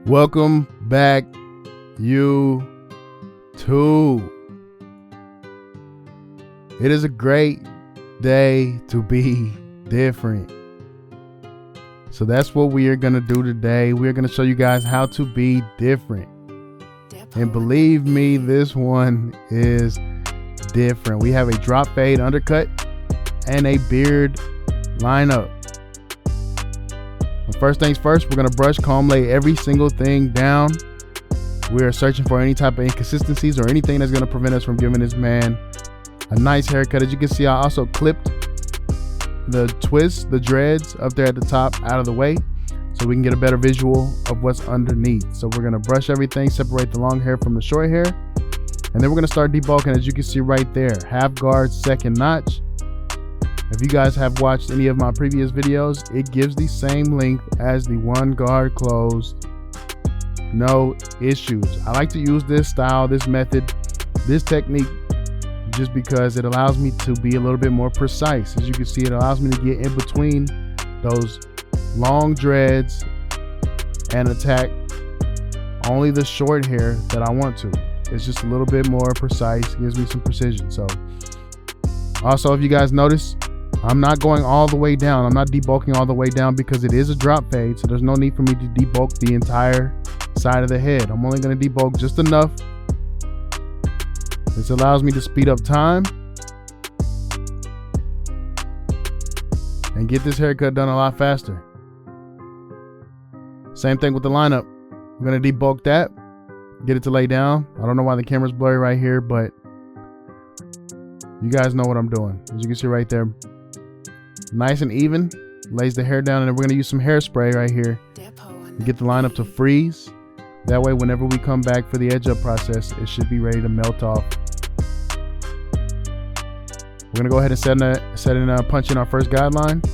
Welcome back, you two. It is a great day to be different. So that's what we are going to do today. We're going to show you guys how to be different. And believe me, this one is different. We have a drop fade undercut and a beard lineup. But first things first, we're going to brush, comb, lay every single thing down. We are searching for any type of inconsistencies or anything that's going to prevent us from giving this man a nice haircut. As you can see, I also clipped the twists, the dreads up there at the top out of the way so we can get a better visual of what's underneath. So we're going to brush everything, separate the long hair from the short hair, and then we're going to start debulking. As you can see right there, half guard, second notch. If you guys have watched any of my previous videos, it gives the same length as the one guard closed. No issues. I like to use this style, this method, this technique just because it allows me to be a little bit more precise. As you can see, it allows me to get in between those long dreads and attack only the short hair that I want to. It's just a little bit more precise, gives me some precision. So also, if you guys notice, I'm not going all the way down. I'm not debulking all the way down because it is a drop fade, so there's no need for me to debulk the entire side of the head. I'm only going to debulk just enough. This allows me to speed up time and get this haircut done a lot faster. Same thing with the lineup. I'm going to debulk that, get it to lay down. I don't know why the camera's blurry right here, but you guys know what I'm doing. As you can see right there, nice and even, lays the hair down, and then we're going to use some hairspray right here and get the lineup to freeze. That way, whenever we come back for the edge up process, it should be ready to melt off. We're going to go ahead and punch in our first guideline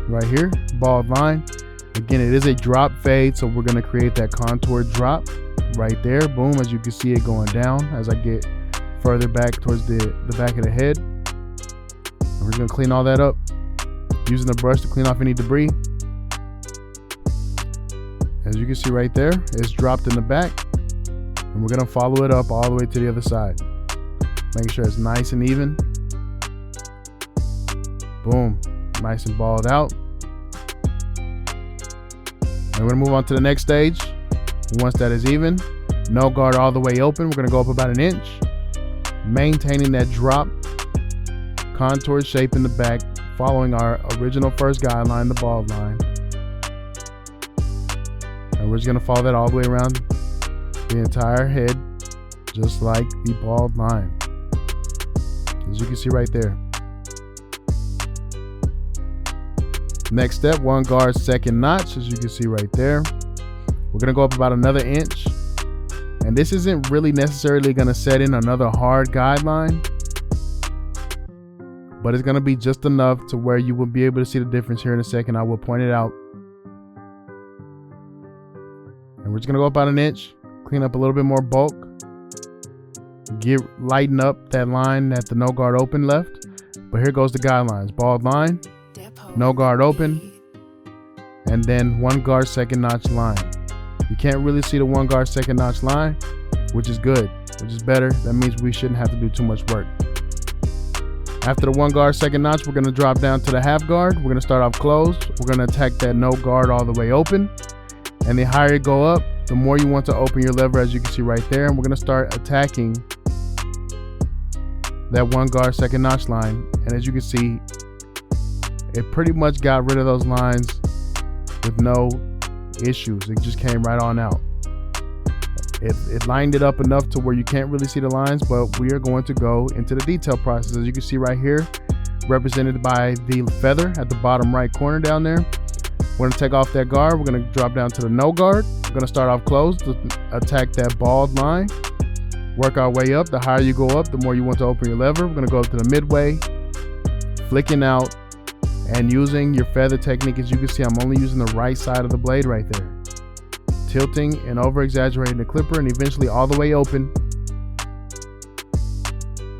right here, bald line. Again, it is a drop fade, so we're going to create that contour drop right there. Boom, as you can see it going down as I get further back towards the back of the head. And we're going to clean all that up using the brush to clean off any debris. As you can see right there, it's dropped in the back, and we're going to follow it up all the way to the other side, making sure it's nice and even. Boom, nice and balled out. And we're going to move on to the next stage. Once that is even, no guard all the way open, we're going to go up about an inch, maintaining that drop contour shape in the back, following our original first guideline, the bald line. And we're just going to follow that all the way around the entire head, just like the bald line, as you can see right there. Next step, one guard, second notch, as you can see right there. We're going to go up about another inch, and this isn't really necessarily going to set in another hard guideline, but it's going to be just enough to where you will be able to see the difference here in a second. I will point it out. And we're just going to go about an inch, clean up a little bit more bulk, lighten up that line that the no guard open left. But here goes the guidelines: bald line, no guard open, and then one guard second notch line. You can't really see the one guard second notch line, which is good, which is better. That means we shouldn't have to do too much work. After the one guard second notch, we're going to drop down to the half guard. We're going to start off closed. We're going to attack that no guard all the way open. And the higher you go up, the more you want to open your lever, as you can see right there. And we're going to start attacking that one guard second notch line. And as you can see, it pretty much got rid of those lines with no issues. It just came right on out. It lined it up enough to where you can't really see the lines, but we are going to go into the detail process. As you can see right here, represented by the feather at the bottom right corner down there. We're going to take off that guard. We're going to drop down to the no guard. We're going to start off closed to attack that bald line. Work our way up. The higher you go up, the more you want to open your lever. We're going to go up to the midway, flicking out, and using your feather technique. As you can see, I'm only using the right side of the blade right there, tilting and over exaggerating the clipper, and eventually all the way open.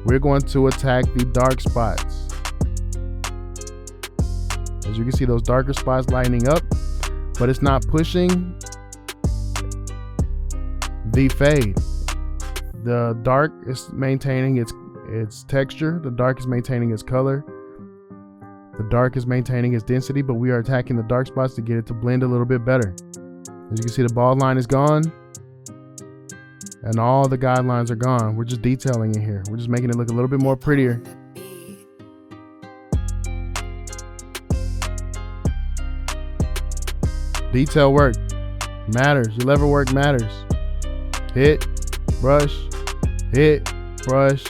We're going to attack the dark spots. As you can see, those darker spots lightening up, but it's not pushing the fade. The dark is maintaining its texture. The dark is maintaining its color. The dark is maintaining its density, but we are attacking the dark spots to get it to blend a little bit better. As you can see, the bald line is gone and all the guidelines are gone. We're just detailing it here. We're just making it look a little bit more prettier. Detail work matters. Your lever work matters. Hit, brush, hit, brush,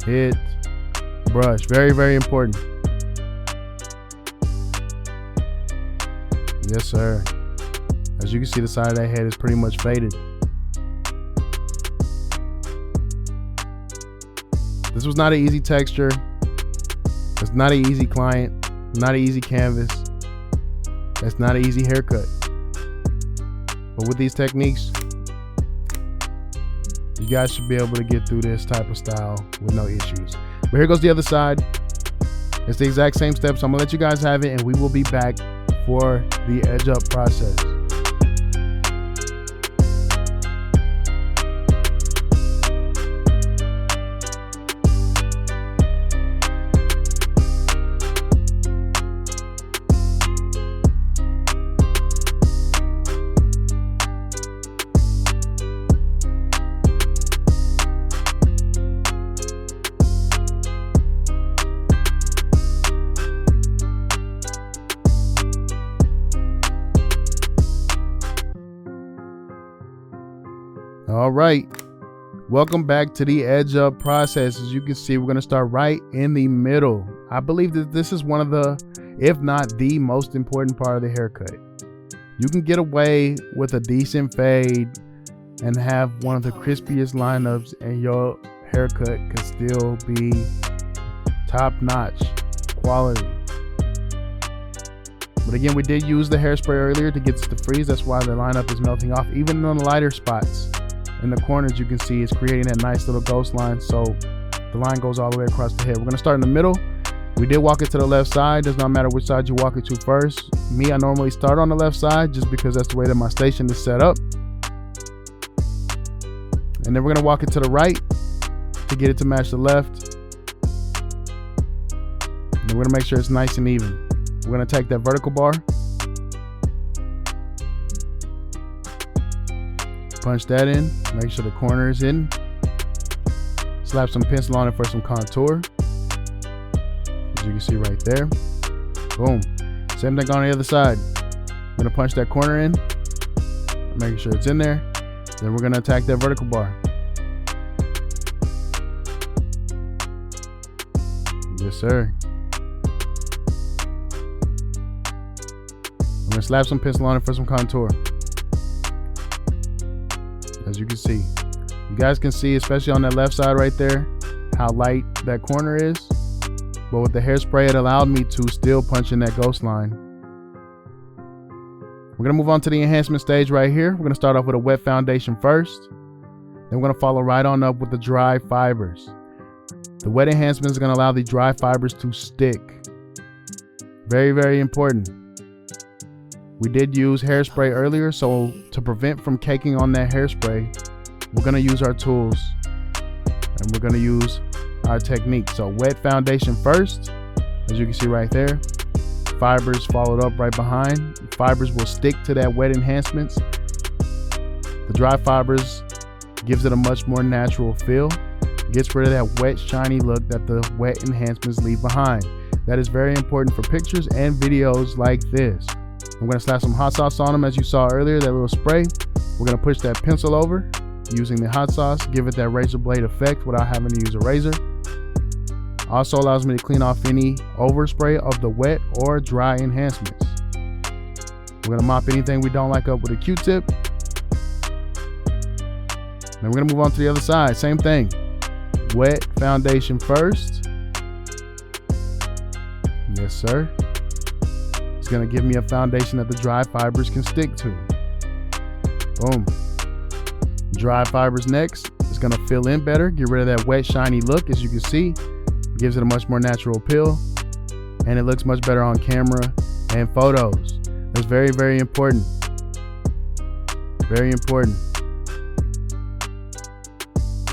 hit, brush. Very, very important. Yes, sir. As you can see, the side of that head is pretty much faded. This was not an easy texture. It's not an easy client. Not an easy canvas. It's not an easy haircut. But with these techniques, you guys should be able to get through this type of style with no issues. But here goes the other side. It's the exact same steps. So I'm gonna let you guys have it, and we will be back for the edge up process. All right, welcome back to the edge up process. As you can see, we're going to start right in the middle. I believe that this is one of the, if not the most important part of the haircut. You can get away with a decent fade and have one of the crispiest lineups, and your haircut can still be top-notch quality. But again, we did use the hairspray earlier to get to freeze. That's why the lineup is melting off. Even on the lighter spots in the corners, you can see it's creating that nice little ghost line. So the line goes all the way across the head. We're going to start in the middle. We did walk it to the left side. Does not matter which side you walk it to first. Me, I normally start on the left side just because that's the way that my station is set up. And then we're going to walk it to the right to get it to match the left. And we're going to make sure it's nice and even. We're going to take that vertical bar, punch that in, make sure the corner is in, slap some pencil on it for some contour, as you can see right there. Boom. Same thing on the other side. I'm going to punch that corner in, making sure it's in there. Then we're going to attack that vertical bar. Yes, sir. I'm going to slap some pencil on it for some contour. As you can see, you guys can see, especially on that left side right there, how light that corner is. But with the hairspray, it allowed me to still punch in that ghost line. We're going to move on to the enhancement stage right here. We're going to start off with a wet foundation first. Then we're going to follow right on up with the dry fibers. The wet enhancement is going to allow the dry fibers to stick. Very, very important. We did use hairspray earlier, so to prevent from caking on that hairspray, we're going to use our tools and we're going to use our technique. So wet foundation first, as you can see right there. Fibers followed up right behind. Fibers will stick to that wet enhancements. The dry fibers gives it a much more natural feel. Gets rid of that wet, shiny look that the wet enhancements leave behind. That is very important for pictures and videos like this. I'm going to slap some hot sauce on them, as you saw earlier, that little spray. We're going to push that pencil over using the hot sauce, give it that razor blade effect without having to use a razor. Also allows me to clean off any overspray of the wet or dry enhancements. We're going to mop anything we don't like up with a Q-tip. Then we're going to move on to the other side. Same thing. Wet foundation first. Yes, sir. It's going to give me a foundation that the dry fibers can stick to. Boom. Dry fibers next. It's going to fill in better, get rid of that wet, shiny look. As you can see, gives it a much more natural appeal. and it looks much better on camera and photos. That's very, very important. Very important.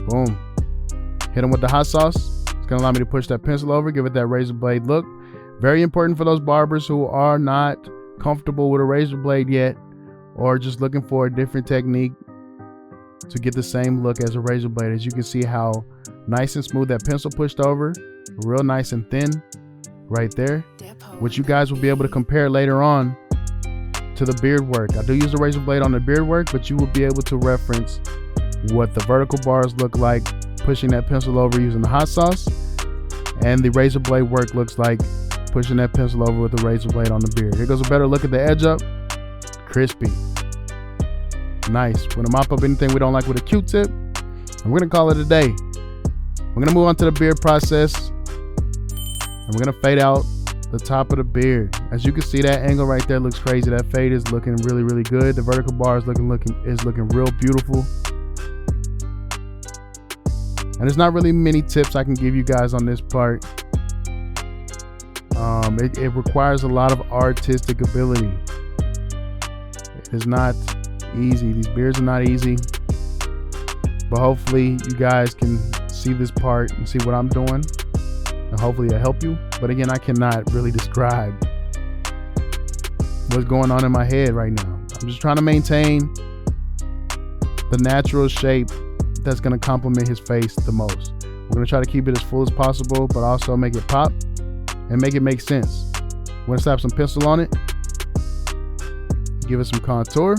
Boom. Hit them with the hot sauce. It's gonna allow me to push that pencil over, give it that razor blade look. Very important for those barbers who are not comfortable with a razor blade yet, or just looking for a different technique to get the same look as a razor blade. As you can see how nice and smooth that pencil pushed over, real nice and thin right there, which you guys will be able to compare later on to the beard work. I do use the razor blade on the beard work, but you will be able to reference what the vertical bars look like pushing that pencil over using the hot sauce, and the razor blade work looks like pushing that pencil over with the razor blade on the beard. Here goes a better look at the edge up. Crispy. Nice. We're gonna mop up anything we don't like with a Q-tip, and we're gonna call it a day. We're gonna move on to the beard process, and we're gonna fade out the top of the beard. As you can see, that angle right there looks crazy. That fade is looking really, really good. The vertical bar is looking real beautiful. And there's not really many tips I can give you guys on this part. It requires a lot of artistic ability. It is not easy. These beards are not easy. But hopefully you guys can see this part and see what I'm doing. And hopefully it'll help you. But again, I cannot really describe what's going on in my head right now. I'm just trying to maintain the natural shape that's going to complement his face the most. We're going to try to keep it as full as possible, but also make it pop and make it make sense. We're going to slap some pencil on it, give it some contour.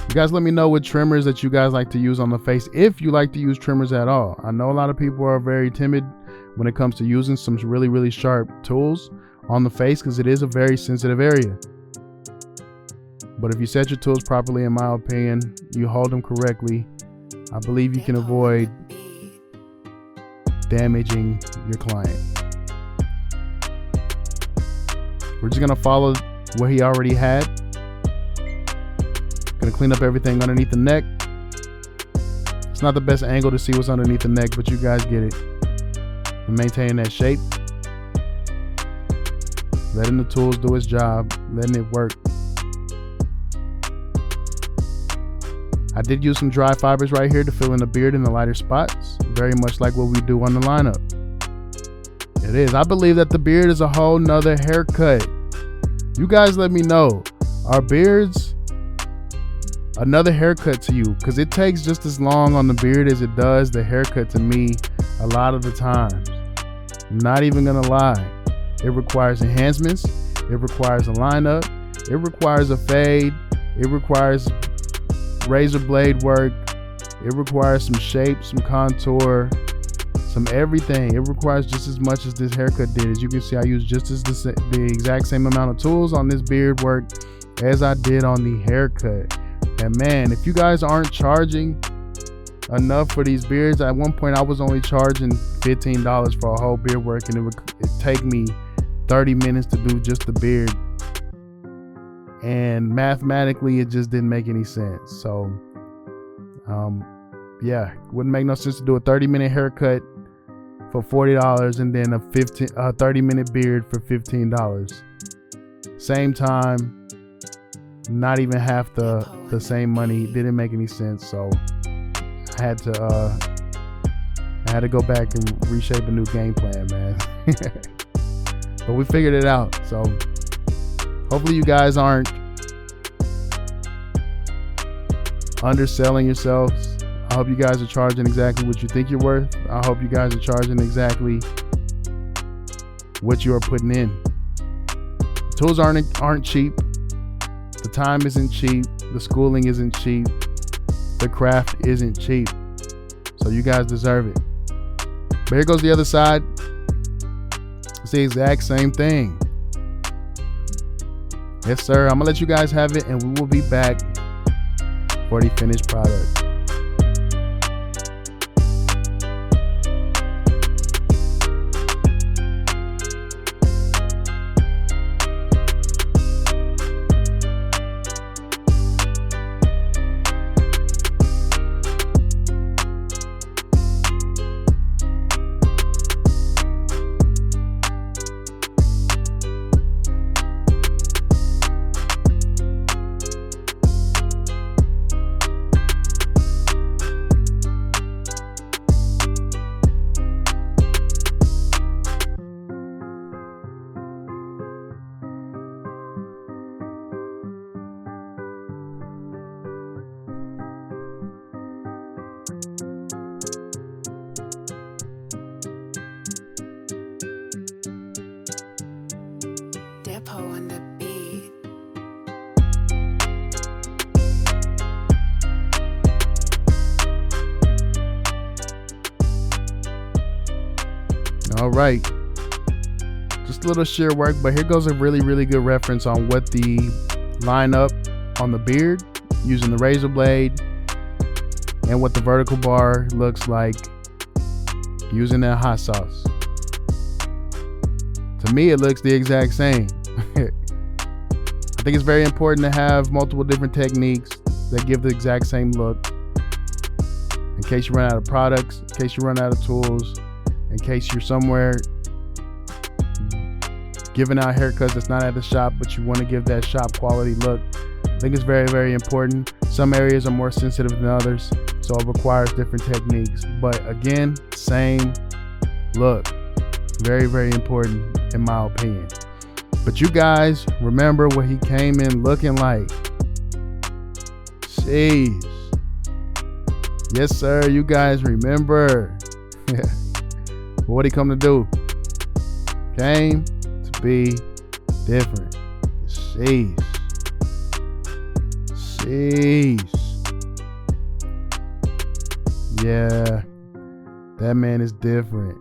You guys let me know what trimmers that you guys like to use on the face, if you like to use trimmers at all. I know a lot of people are very timid when it comes to using some really, really sharp tools on the face, because it is a very sensitive area. But if you set your tools properly, in my opinion, you hold them correctly, I believe you can avoid damaging your client. We're just gonna follow what he already had. Gonna clean up everything underneath the neck. It's not the best angle to see what's underneath the neck, but you guys get it. And maintaining that shape. Letting the tools do its job, letting it work. I did use some dry fibers right here to fill in the beard in the lighter spots, very much like what we do on the lineup. It is. I believe that the beard is a whole nother haircut. You guys let me know, are beards another haircut to you? Because it takes just as long on the beard as it does the haircut to me a lot of the times. Not even gonna lie. It requires enhancements. It requires a lineup. It requires a fade. It requires razor blade work. It requires some shape, some contour, some everything. It requires just as much as this haircut did. As you can see, I used just as the exact same amount of tools on this beard work as I did on the haircut. And man, if you guys aren't charging enough for these beards, at one point I was only charging $15 for a whole beard work, and it'd take me 30 minutes to do just the beard. And mathematically, it just didn't make any sense. So, yeah, wouldn't make no sense to do a 30-minute haircut for $40 and then a 30-minute beard for $15. Same time, not even half the same money. Didn't make any sense. So I had to go back and reshape a new game plan, man. But we figured it out. So hopefully you guys aren't underselling yourselves. I hope you guys are charging exactly what you think you're worth. I hope you guys are charging exactly what you are putting in. Tools aren't cheap. The time isn't cheap. The schooling isn't cheap. The craft isn't cheap. So you guys deserve it. But here goes the other side. It's the exact same thing. Yes, sir. I'm gonna let you guys have it, and we will be back for the finished product. Capo on the beat. All right. Just a little sheer work, but here goes a really good reference on what the lineup on the beard using the razor blade and what the vertical bar looks like using that hot sauce. To me, it looks the exact same. I think it's very important to have multiple different techniques that give the exact same look. In case you run out of products, in case you run out of tools, in case you're somewhere giving out haircuts that's not at the shop, but you want to give that shop quality look. I think it's very important. Some areas are more sensitive than others, so it requires different techniques. But again, same look. Very important in my opinion. But you guys remember what he came in looking like. Jeez. Yes, sir. You guys remember. What he come to do? Came to be different. Jeez. Yeah, that man is different.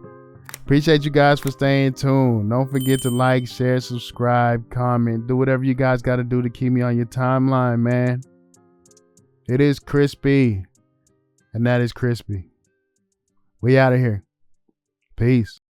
Appreciate you guys for staying tuned. Don't forget to like, share, subscribe, comment, do whatever you guys got to do to keep me on your timeline, man. It is crispy, and that is crispy. We out of here. Peace.